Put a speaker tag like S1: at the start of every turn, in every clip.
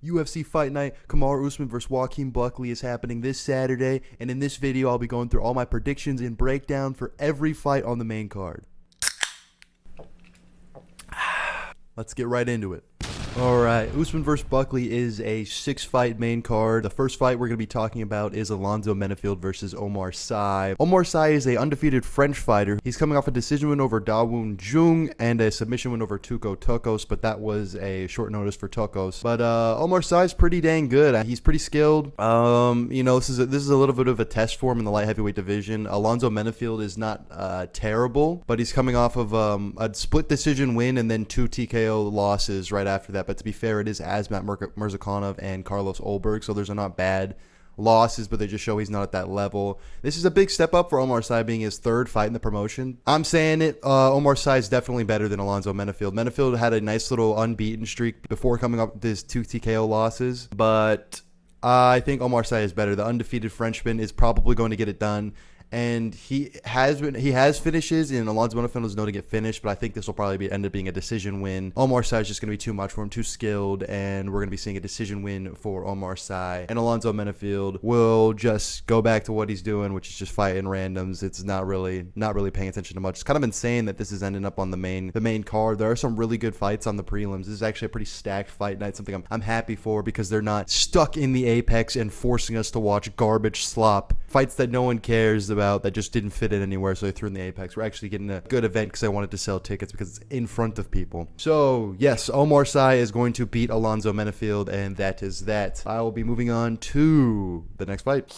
S1: UFC Fight Night, Kamaru Usman versus Joaqin Buckley is happening this Saturday, and in this video I'll be going through all my predictions and breakdown for every fight on the main card. Let's get right into it. Alright, Usman vs. Buckley is a 6-fight main card. The first fight we're going to be talking about is Alonzo Menifield versus Omar Sy. Omar Sy is a undefeated French fighter. He's coming off a decision win over Dawoon Jung and a submission win over Tuco Tokos, but that was a short notice for Tokos. But Omar Sy is pretty dang good. He's pretty skilled. This is a little bit of a test for him in the light heavyweight division. Alonzo Menifield is not terrible, but he's coming off of a split decision win and then 2 TKO losses right after that. But to be fair, it is Usman Mirzakhanov and Carlos Olberg, so those are not bad losses, but they just show he's not at that level. This is a big step up for Omar Sy, being his 3rd fight in the promotion. I'm saying it, Omar Sy is definitely better than Alonzo Menifield. Menifield had a nice little unbeaten streak before coming up with his 2 TKO losses, but I think Omar Sy is better. The undefeated Frenchman is probably going to get it done. And he has finishes, and Alonzo Menifield is known to get finished, but I think this will probably end up being a decision win. Omar Sy is just going to be too much for him, too skilled, and we're going to be seeing a decision win for Omar Sy. And Alonzo Menifield will just go back to what he's doing, which is just fighting randoms. It's not really paying attention to much. It's kind of insane that this is ending up on the main card. There are some really good fights on the prelims. This is actually a pretty stacked fight night, something I'm happy for, because they're not stuck in the apex and forcing us to watch garbage slop. Fights that no one cares about, that just didn't fit in anywhere, so they threw in the apex. We're actually getting a good event because I wanted to sell tickets because it's in front of people. So yes, Omar Sy is going to beat Alonzo Menifield, and that is that. I will be moving on to the next fight.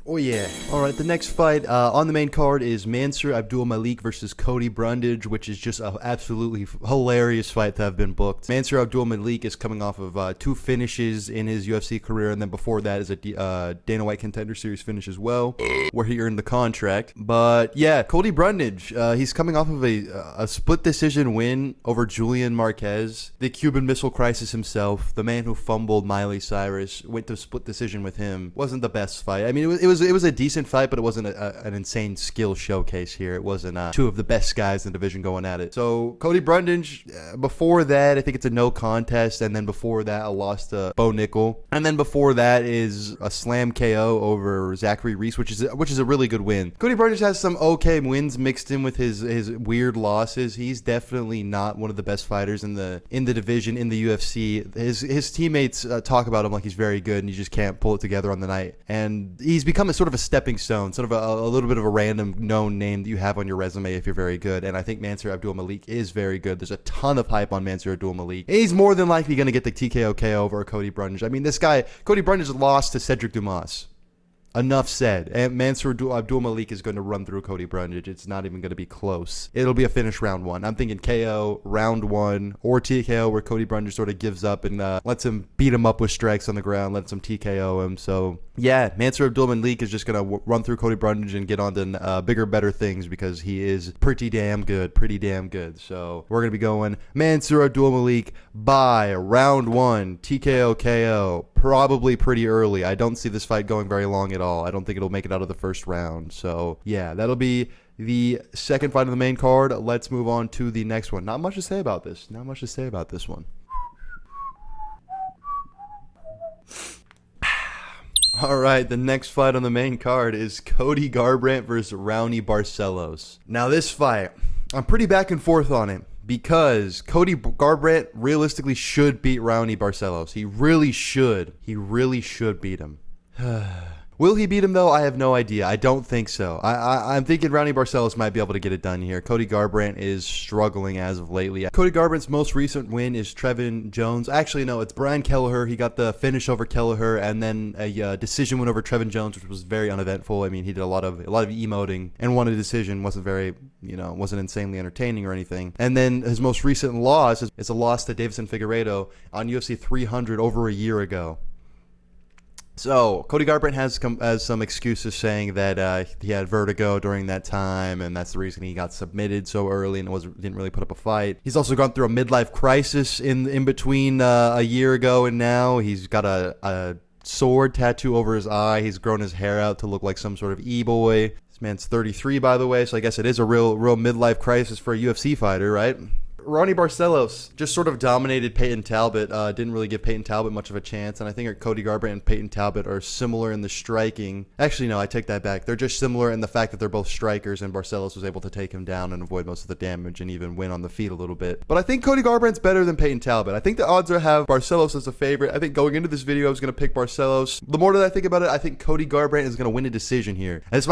S1: Oh yeah. Alright, the next fight on the main card is Mansur Abdulmalik versus Cody Brundage, which is just an absolutely hilarious fight to have been booked. Mansur Abdulmalik is coming off of 2 finishes in his UFC career, and then before that is a Dana White Contender Series finish as well, where he earned the contract. But yeah, Cody Brundage, he's coming off of a split decision win over Julian Marquez, the Cuban Missile Crisis himself, the man who fumbled Miley Cyrus, went to split decision with him. Wasn't the best fight. I mean, it was a decent fight, but it wasn't an insane skill showcase here. It wasn't 2 of the best guys in the division going at it. So Cody Brundage, before that, I think it's a no contest, and then before that, a loss to Bo Nickel, and then before that is a slam KO over Zachary Reese, which is a really good win. Cody Brundage has some okay wins mixed in with his weird losses. He's definitely not one of the best fighters in the division in the UFC. His teammates talk about him like he's very good, and he just can't pull it together on the night. And he's become a sort of a stepping stone, sort of a little bit of a random known name that you have on your resume if you're very good. And I think Mansur Abdulmalik is very good. There's a ton of hype on Mansur Abdulmalik. He's more than likely going to get the TKO KO over Cody Brundage. I mean, this guy, Cody Brundage, lost to Cedric Dumas. Enough said. And Mansur Abdulmalik is going to run through Cody Brundage. It's not even going to be close. It'll be a finish round 1. I'm thinking KO round 1 or TKO, where Cody Brundage sort of gives up and lets him beat him up with strikes on the ground, lets him TKO him. So yeah, Mansur Abdulmalik is just going to run through Cody Brundage and get on to bigger, better things, because he is pretty damn good. So we're going to be going Mansur Abdulmalik by round 1, TKO KO, probably pretty early. I don't see this fight going very long at all. I don't think it'll make it out of the first round. So yeah, that'll be the second fight of the main card. Let's move on to the next one. Not much to say about this one. Alright, the next fight on the main card is Cody Garbrandt versus Raoni Barcelos. Now this fight, I'm pretty back and forth on it, because Cody Garbrandt realistically should beat Raoni Barcelos. He really should. He really should beat him. Will he beat him, though? I have no idea. I don't think so. I'm thinking Raoni Barcelos might be able to get it done here. Cody Garbrandt is struggling as of lately. Cody Garbrandt's most recent win is Trevin Jones. Actually, no, it's Brian Kelleher. He got the finish over Kelleher, and then a decision win over Trevin Jones, which was very uneventful. I mean, he did a lot of emoting and won a decision. Wasn't very, wasn't insanely entertaining or anything. And then his most recent loss is a loss to Davison Figueiredo on UFC 300 over a year ago. So Cody Garbrandt has some excuses, saying that he had vertigo during that time, and that's the reason he got submitted so early and didn't really put up a fight. He's also gone through a midlife crisis in between a year ago and now. He's got a sword tattoo over his eye. He's grown his hair out to look like some sort of e-boy. This man's 33, by the way, so I guess it is a real midlife crisis for a UFC fighter, right? Ronnie Barcelos just sort of dominated Peyton Talbot. Didn't really give Peyton Talbot much of a chance. And I think Cody Garbrandt and Peyton Talbot are similar in the striking. Actually, no, I take that back. They're just similar in the fact that they're both strikers, and Barcelos was able to take him down and avoid most of the damage and even win on the feet a little bit. But I think Cody Garbrandt's better than Peyton Talbot. I think the odds are have Barcelos as a favorite. I think going into this video, I was going to pick Barcelos. The more that I think about it, I think Cody Garbrandt is going to win a decision here. And this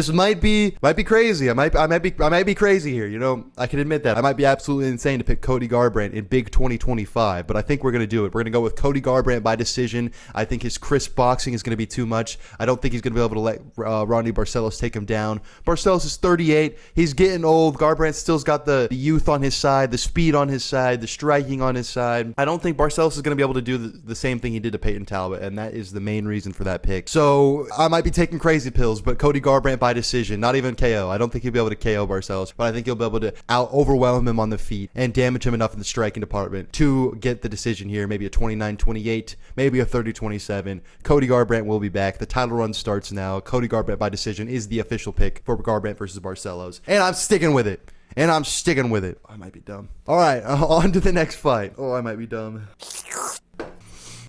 S1: might be crazy. I might be crazy here. You know, I can admit that. I might be absolutely insane to pick Cody Garbrandt in big 2025, but I think we're going to do it. We're going to go with Cody Garbrandt by decision. I think his crisp boxing is going to be too much. I don't think he's going to be able to let Ronnie Barcelos take him down. Barcelos is 38. He's getting old. Garbrandt still's got the youth on his side, the speed on his side, the striking on his side. I don't think Barcelos is going to be able to do the same thing he did to Peyton Talbot, and that is the main reason for that pick. So I might be taking crazy pills, but Cody Garbrandt by decision, not even KO. I don't think he'll be able to KO Barcelos, but I think he'll be able to overwhelm him on the feet and damage him enough in the striking department to get the decision here. Maybe a 29-28, maybe a 30-27. Cody Garbrandt will be back. The title run starts now. Cody Garbrandt by decision is the official pick for Garbrandt versus Barcelos, and I'm sticking with it. I might be dumb. All right, on to the next fight. Oh, I might be dumb.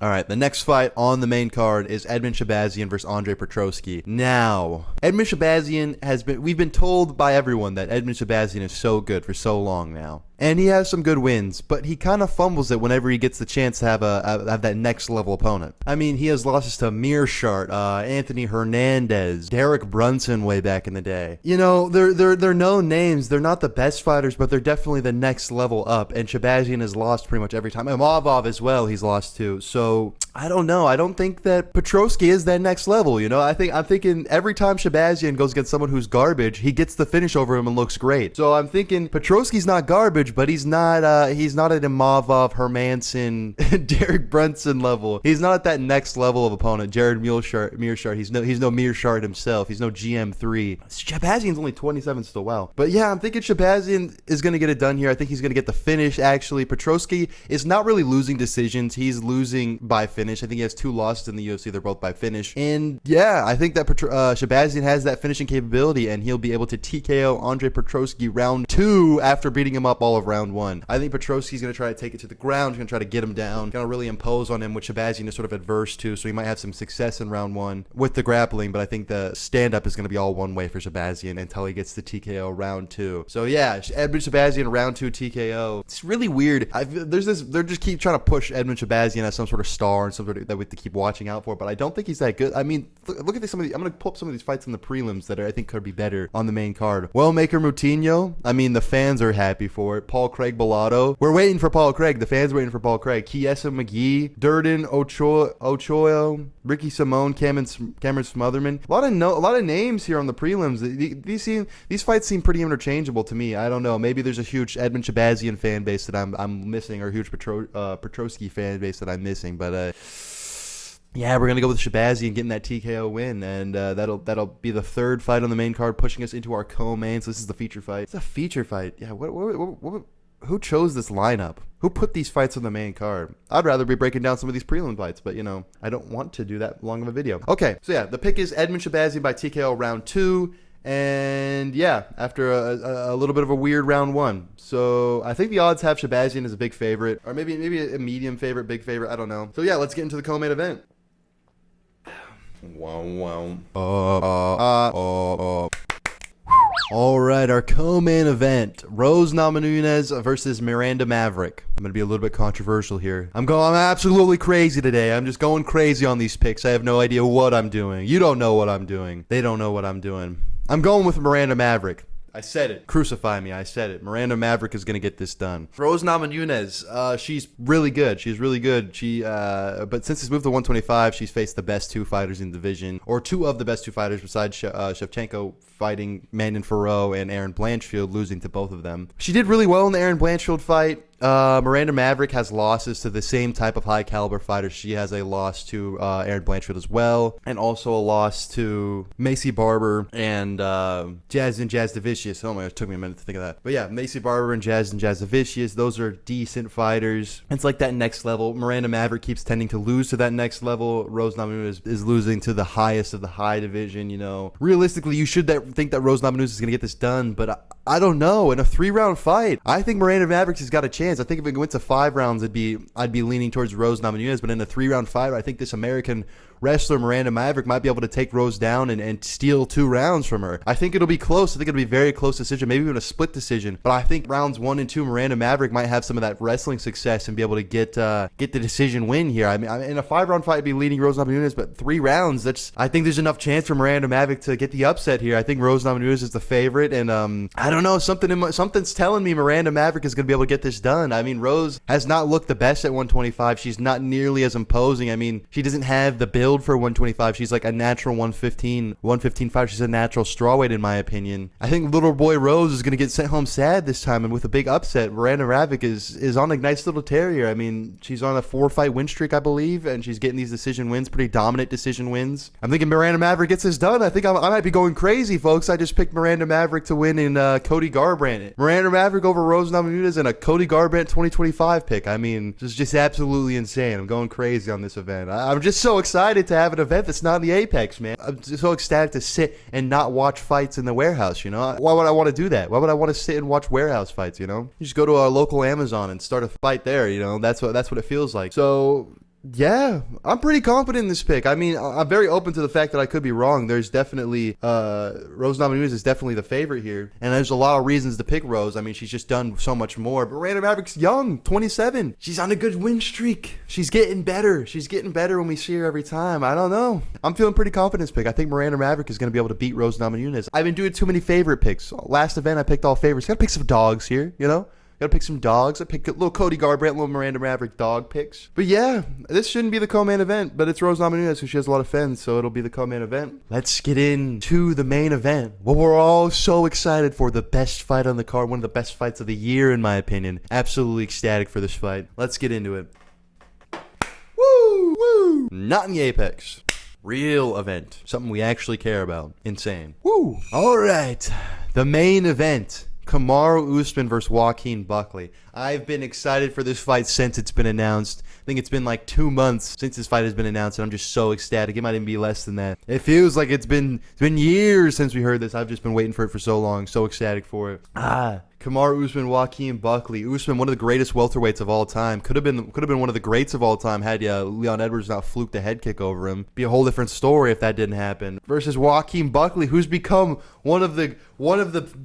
S1: All right, the next fight on the main card is Edmen Shahbazyan versus Andre Petroski. Now, Edmen Shahbazyan we've been told by everyone that Edmen Shahbazyan is so good for so long now. And he has some good wins, but he kind of fumbles it whenever he gets the chance to have that next level opponent. I mean, he has losses to Mearshart, Anthony Hernandez, Derek Brunson way back in the day. You know, they're known names. They're not the best fighters, but they're definitely the next level up. And Shahbazyan has lost pretty much every time. Imavov as well, he's lost to. So I don't know. I don't think that Petroski is that next level. You know, I'm thinking every time Shahbazyan goes against someone who's garbage, he gets the finish over him and looks great. So I'm thinking Petroski's not garbage, but he's not at Imavov, Hermanson, Derek Brunson level. He's not at that next level of opponent. Jared Mearshart. He's no Mearshart himself. He's no GM3. Shahbazyan's only 27 still. Wow. But yeah, I'm thinking Shahbazyan is going to get it done here. I think he's going to get the finish, actually. Petroski is not really losing decisions. He's losing by finish. I think he has 2 losses in the UFC. They're both by finish. And yeah, I think that Shahbazyan has that finishing capability, and he'll be able to TKO Andre Petroski round 2 after beating him up all of round 1. I think Petroski's going to try to take it to the ground. He's going to try to get him down. Going to really impose on him, which Shahbazyan is sort of adverse to, so he might have some success in round 1 with the grappling, but I think the stand-up is going to be all one way for Shahbazyan until he gets the TKO round 2. So yeah, Edmen Shahbazyan round 2 TKO. It's really weird. They're just keep trying to push Edmen Shahbazyan as some sort of star and something that we have to keep watching out for, but I don't think he's that good. I mean, look at some of these. I'm going to pull up some of these fights in the prelims that I think could be better on the main card. Wellmaker Moutinho. I mean, the fans are happy for it. Paul Craig Bellato. We're waiting for Paul Craig. The fans are waiting for Paul Craig. Kiesa McGee. Durden Ochoa. Ricky Simone. Cameron Smotherman. A lot of names here on the prelims. These fights seem pretty interchangeable to me. I don't know. Maybe there's a huge Edmen Shahbazyan fan base that I'm missing, or a huge Petroski fan base that I'm missing, but yeah, we're gonna go with Shahbazyan getting that TKO win, and that'll be the 3rd fight on the main card, pushing us into our co-main. So this is the feature fight. It's a feature fight. Yeah. Who chose this lineup? Who put these fights on the main card? I'd rather be breaking down some of these prelim fights, but you know, I don't want to do that long of a video. Okay, so yeah, the pick is Edmen Shahbazyan by TKO round 2. And yeah, after a little bit of a weird round 1. So I think the odds have Shahbazyan as a big favorite, or maybe a medium favorite, big favorite. I don't know. So yeah, let's get into the co-main event. All right, our co-main event: Rose Namajunas versus Miranda Maverick. I'm gonna be a little bit controversial here. I'm absolutely crazy today. I'm just going crazy on these picks. I have no idea what I'm doing. You don't know what I'm doing. They don't know what I'm doing. I'm going with Miranda Maverick. I said it. Crucify me. I said it. Miranda Maverick is going to get this done. Rose Namajunas, she's really good. She's really good. But since it's moved to 125, she's faced the best 2 fighters in the division, or 2 of the best 2 fighters besides Shevchenko, fighting Manon Farrow and Aaron Blanchfield, losing to both of them. She did really well in the Aaron Blanchfield fight. Miranda Maverick has losses to the same type of high caliber fighters. She has a loss to Erin Blanchfield as well, and also a loss to Macy Barber and Jazz Davicius. Oh my gosh, it took me a minute to think of that. But yeah, Macy Barber and Jazz Davicius, those are decent fighters. It's like that next level. Miranda Maverick keeps tending to lose to that next level. Rose Namajunas is losing to the highest of the high division. You know, realistically, you should think that Rose Namajunas is going to get this done, but I don't know. In a 3-round fight, I think Miranda Maverick has got a chance. I think if it went to 5 rounds, I'd be leaning towards Rose Namajunas. But in a 3-round fight, I think this American wrestler Miranda Maverick might be able to take Rose down and steal 2 rounds from her. I think it'll be close. I think it'll be a very close decision, maybe even a split decision. But I think rounds 1 and 2, Miranda Maverick might have some of that wrestling success and be able to get the decision win here. I mean, in a 5-round fight, I'd be leading Rose Namajunas, but 3 rounds, I think there's enough chance for Miranda Maverick to get the upset here. I think Rose Namajunas is the favorite, and I don't know, something's telling me Miranda Maverick is going to be able to get this done. I mean, Rose has not looked the best at 125. She's not nearly as imposing. I mean, she doesn't have the build for 125. She's like a natural 115 fighter. She's a natural strawweight in my opinion. I think little boy Rose is going to get sent home sad this time, and with a big upset. Miranda Maverick is on a nice little tear here. I mean, she's on a 4-fight win streak, I believe, and she's getting these decision wins, pretty dominant decision wins. I'm thinking Miranda Maverick gets this done. I think I might be going crazy, folks. I just picked Miranda Maverick to win in Cody Garbrandt. Miranda Maverick over Rose Namajunas and a Cody Garbrandt 2025 pick. I mean, just absolutely insane. I'm going crazy on this event. I'm just so excited to have an event that's not in the Apex, man. I'm just so ecstatic to sit and not watch fights in the warehouse, you know? Why would I want to do that? Why would I want to sit and watch warehouse fights, you know? You just go to our local Amazon and start a fight there, you know? That's what it feels like. So yeah, I'm pretty confident in this pick. I mean, I'm very open to the fact that I could be wrong. There's definitely Rose Namajunas is definitely the favorite here, and there's a lot of reasons to pick Rose. I mean, she's just done so much more. But Miranda Maverick's young, 27. She's on a good win streak. She's getting better. She's getting better when we see her every time. I don't know. I'm feeling pretty confident in this pick. I think Miranda Maverick is going to be able to beat Rose Namajunas. I've been doing too many favorite picks. Last event, I picked all favorites. Gotta pick some dogs here, you know? Gotta pick some dogs. I picked little Cody Garbrandt, little Miranda Maverick dog picks. But yeah, this shouldn't be the co-main event, but it's Rose Namajunas, so she has a lot of fans, so it'll be the co-main event. Let's get into the main event. What we're all so excited for, the best fight on the card, one of the best fights of the year, in my opinion. Absolutely ecstatic for this fight. Let's get into it. Woo! Woo! Not in the Apex. Real event. Something we actually care about. Insane. Woo! All right. The main event. Kamaru Usman versus Joaqin Buckley. I've been excited for this fight since it's been announced. I think it's been like 2 months since this fight has been announced, and I'm just so ecstatic. It might even be less than that. It feels like it's been years since we heard this. I've just been waiting for it for so long. So ecstatic for it. Kamaru Usman, Joaqin Buckley. Usman, one of the greatest welterweights of all time. Could have been one of the greats of all time had Leon Edwards not fluked a head kick over him. Be a whole different story if that didn't happen. Versus Joaqin Buckley, who's become one of the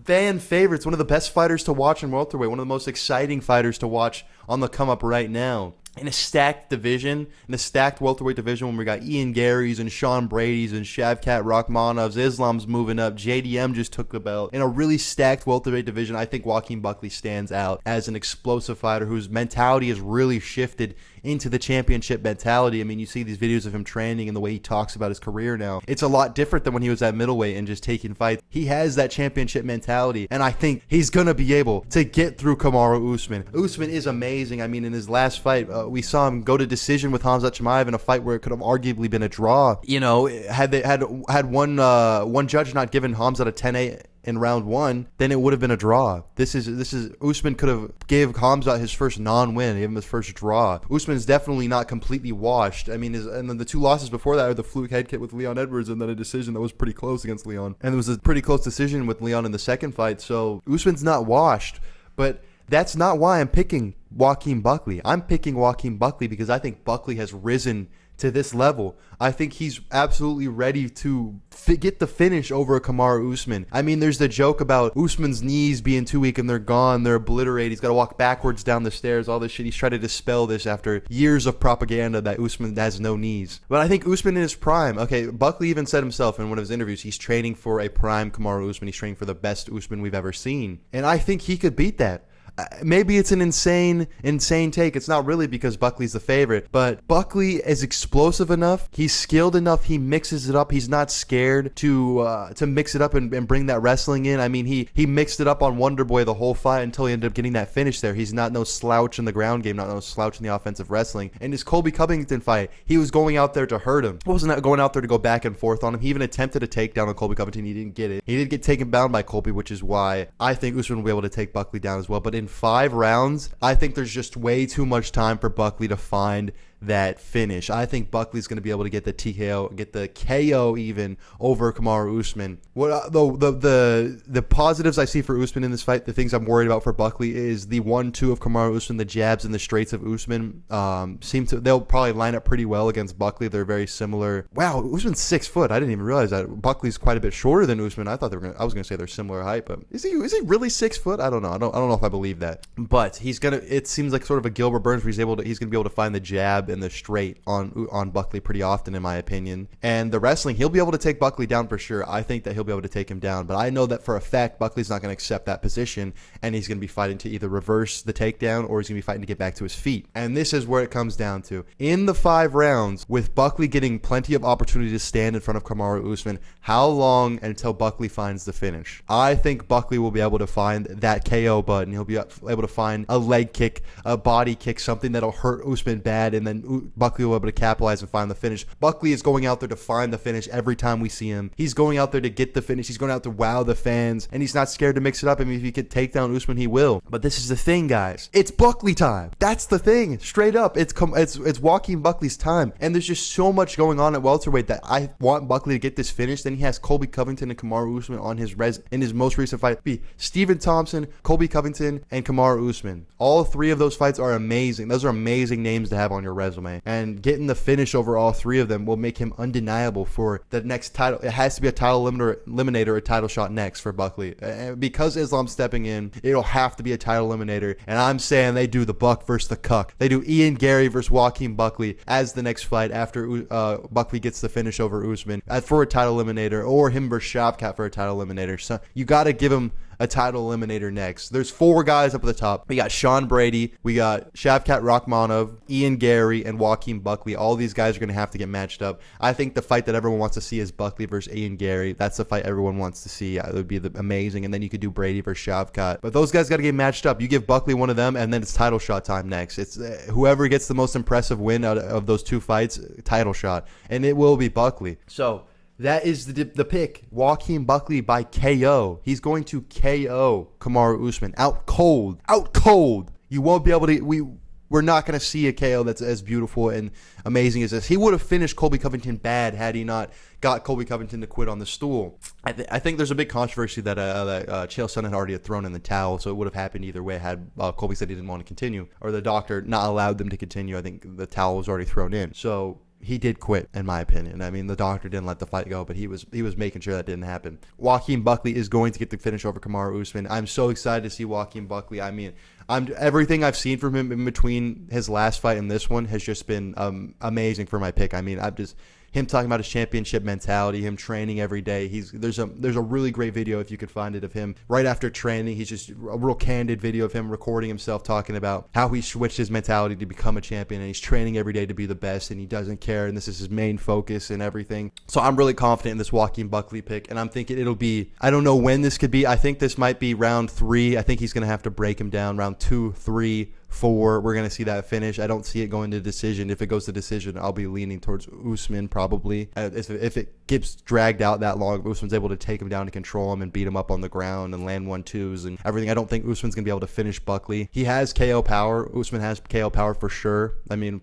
S1: fan favorites, one of the best fighters to watch in welterweight, one of the most exciting fighters to watch on the come up right now. In a stacked division, in a stacked welterweight division, when we got Ian Gary's and Sean Brady's and Shavkat Rakhmonov's, Islam's moving up, JDM just took the belt. In a really stacked welterweight division, I think Joaqin Buckley stands out as an explosive fighter whose mentality has really shifted into the championship mentality. I mean, you see these videos of him training and the way he talks about his career now. It's a lot different than when he was at middleweight and just taking fights. He has that championship mentality, and I think he's going to be able to get through Kamaru Usman. Usman is amazing. I mean, in his last fight, we saw him go to decision with Khamzat Chimaev in a fight where it could have arguably been a draw. You know, had one judge not given Khamzat a 10-8 in round 1, then it would have been a draw. This is Usman could have gave Khamzat his first non-win, gave him his first draw. Usman is definitely not completely washed. I mean, and then the 2 losses before that are the fluke head kick with Leon Edwards, and then a decision that was pretty close against Leon. And there was a pretty close decision with Leon in the second fight. So Usman's not washed, but that's not why I'm picking Joaqin Buckley. I'm picking Joaqin Buckley because I think Buckley has risen to this level. I think he's absolutely ready to get the finish over Kamaru Usman. I mean, there's the joke about Usman's knees being too weak and they're gone, they're obliterated. He's got to walk backwards down the stairs, all this shit. He's trying to dispel this after years of propaganda that Usman has no knees. But I think Usman in his prime, okay, Buckley even said himself in one of his interviews, he's training for a prime Kamaru Usman. He's training for the best Usman we've ever seen. And I think he could beat that. Maybe it's an insane take. It's not really because Buckley's the favorite, but Buckley is explosive enough. He's skilled enough. He mixes it up. He's not scared to mix it up and bring that wrestling in. I mean, he mixed it up on Wonder Boy the whole fight until he ended up getting that finish there. He's not no slouch in the ground game, not no slouch in the offensive wrestling. In his Colby Covington fight, he was going out there to hurt him. He wasn't going out there to go back and forth on him. He even attempted a takedown on Colby Covington. He didn't get it. He did get taken down by Colby, which is why I think Usman will be able to take Buckley down as well. But in 5 rounds, I think there's just way too much time for Buckley to find that finish. I think Buckley's going to be able to get the TKO, get the KO even over Kamaru Usman. What the positives I see for Usman in this fight, the things I'm worried about for Buckley is the 1-2 of Kamaru Usman, the jabs and the straights of Usman. They'll probably line up pretty well against Buckley. They're very similar. Wow, Usman's 6 foot. I didn't even realize that. Buckley's quite a bit shorter than Usman. I thought I was going to say they're similar height, but is he really 6 foot? I don't know. I don't know if I believe that. But it seems like sort of a Gilbert Burns where he's going to be able to find the jab and the straight on Buckley pretty often, in my opinion. And the wrestling, he'll be able to take Buckley down for sure. I think that he'll be able to take him down, but I know that for a fact Buckley's not going to accept that position, and he's going to be fighting to either reverse the takedown or he's going to be fighting to get back to his feet. And this is where it comes down to. In the 5 rounds, with Buckley getting plenty of opportunity to stand in front of Kamaru Usman, how long until Buckley finds the finish? I think Buckley will be able to find that KO button. He'll be able to find a leg kick, a body kick, something that'll hurt Usman bad, and then Buckley will be able to capitalize and find the finish. Buckley is going out there to find the finish every time we see him. He's going out there to get the finish. He's going out to wow the fans, and he's not scared to mix it up. I mean, if he could take down Usman, he will. But this is the thing, guys. It's Buckley time. That's the thing. Straight up, it's Joaqin Buckley's time, and there's just so much going on at welterweight that I want Buckley to get this finish. Then he has Colby Covington and Kamaru Usman on in his most recent fight. Stephen Thompson, Colby Covington, and Kamaru Usman. All 3 of those fights are amazing. Those are amazing names to have on your resume, and getting the finish over all 3 of them will make him undeniable for the next title. It has to be a title eliminator, a title shot next for Buckley. And because Islam's stepping in, it'll have to be a title eliminator. And I'm saying they do the Buck versus the Cuck. They do Ian Gary versus Joaquin Buckley as the next fight after Buckley gets the finish over Usman for a title eliminator, or him versus Shavkat for a title eliminator. So you got to give him a title eliminator next. There's 4 guys up at the top. We got Sean Brady, we got Shavkat Rakhmonov, Ian Gary, and Joaquin Buckley. All these guys are going to have to get matched up. I think the fight that everyone wants to see is Buckley versus Ian Gary. That's the fight everyone wants to see. It would be amazing. And then you could do Brady versus Shavkat. But those guys got to get matched up. You give Buckley one of them, and then it's title shot time next. It's whoever gets the most impressive win out of those 2 fights, title shot. And it will be Buckley. So that is the pick. Joaquin Buckley by KO. He's going to KO Kamaru Usman. Out cold. Out cold. You won't be able to... We're not going to see a KO that's as beautiful and amazing as this. He would have finished Colby Covington bad had he not got Colby Covington to quit on the stool. I think there's a big controversy that Chael Sonnen had already thrown in the towel, so it would have happened either way had Colby said he didn't want to continue, or the doctor not allowed them to continue. I think the towel was already thrown in. So he did quit, in my opinion. I mean, the doctor didn't let the fight go, but he was making sure that didn't happen. Joaquin Buckley is going to get the finish over Kamaru Usman. I'm so excited to see Joaquin Buckley. I mean, everything I've seen from him in between his last fight and this one has just been amazing for my pick. I mean, him talking about his championship mentality, him training every day. There's a really great video, if you could find it, of him right after training. He's just a real candid video of him recording himself talking about how he switched his mentality to become a champion, and he's training every day to be the best, and he doesn't care, and this is his main focus and everything. So I'm really confident in this Joaquin Buckley pick, and I'm thinking it'll be, I don't know when this could be. I think this might be round 3. I think he's going to have to break him down round 2, 3, 4. We're going to see that finish. I don't see it going to decision. If it goes to decision, I'll be leaning towards Usman probably. If it gets dragged out that long, Usman's able to take him down to control him and beat him up on the ground and land 1-2s and everything. I don't think Usman's going to be able to finish Buckley. He has KO power. Usman has KO power for sure. I mean,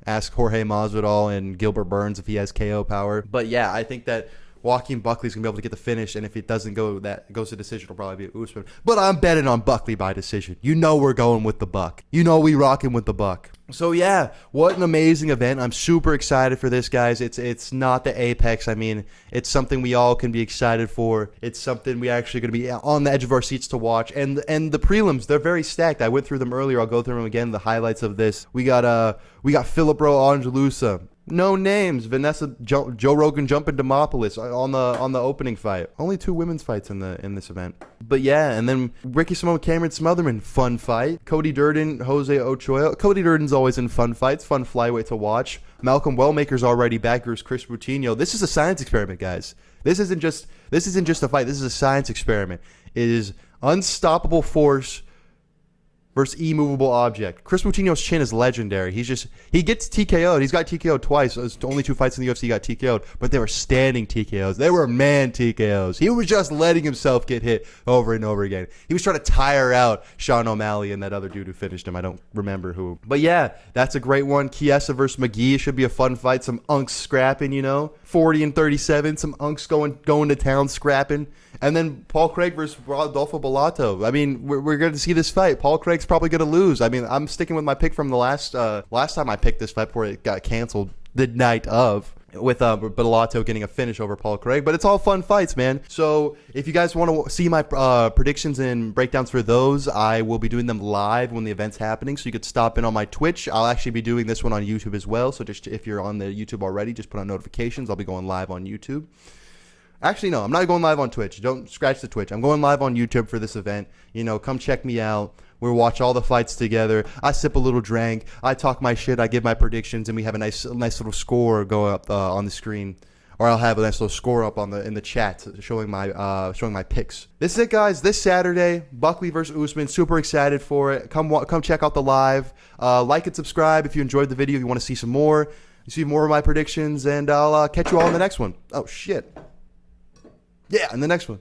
S1: ask Jorge Masvidal and Gilbert Burns if he has KO power. But yeah, I think that Joaquin Buckley's going to be able to get the finish, and if it doesn't go, that goes to decision, it'll probably be Usman. But I'm betting on Buckley by decision. You know we're going with the Buck. You know we rocking with the Buck. So yeah, what an amazing event. I'm super excited for this, guys. It's not the apex. I mean, it's something we all can be excited for. It's something we actually going to be on the edge of our seats to watch. And the prelims, they're very stacked. I went through them earlier. I'll go through them again, the highlights of this. We got Philip Angelusa. No names. Vanessa, Joe Rogan jumping Demopolis on the opening fight. Only 2 women's fights in this event. But yeah, and then Ricky Simone, Cameron Smotherman, fun fight. Cody Durden, Jose Ochoa. Cody Durden's always in fun fights, fun flyweight to watch. Malcolm Wellmaker's already back versus Chris Coutinho. This is a science experiment, guys. This isn't just a fight. This is a science experiment. It is unstoppable force versus immovable object. Chris Coutinho's chin is legendary. He gets TKO'd. He's got TKO'd twice. It's only 2 fights in the UFC he got TKO'd, but they were standing TKOs. They were man TKOs. He was just letting himself get hit over and over again. He was trying to tire out Sean O'Malley and that other dude who finished him. I don't remember who. But yeah, that's a great one. Chiesa versus McGee should be a fun fight. Some unks scrapping, 40 and 37. Some unks going to town scrapping. And then Paul Craig versus Rodolfo Bellato. I mean, we're going to see this fight. Paul Craig's probably going to lose. I mean, I'm sticking with my pick from the last time I picked this fight before it got canceled the night of, with Bellato getting a finish over Paul Craig. But it's all fun fights, man. So if you guys want to see my predictions and breakdowns for those, I will be doing them live when the event's happening. So you could stop in on my Twitch. I'll actually be doing this one on YouTube as well. So just if you're on the YouTube already, just put on notifications. I'll be going live on YouTube. Actually, no, I'm not going live on Twitch. Don't scratch the Twitch. I'm going live on YouTube for this event. Come check me out. We'll watch all the fights together. I sip a little drink. I talk my shit. I give my predictions, and we have a nice little score go up on the screen. Or I'll have a nice little score up in the chat showing my picks. This is it, guys. This Saturday, Buckley versus Usman. Super excited for it. Come check out the live. Like and subscribe if you enjoyed the video. If you want to see some more, see more of my predictions, and I'll catch you all in the next one. Oh shit. Yeah, in the next one.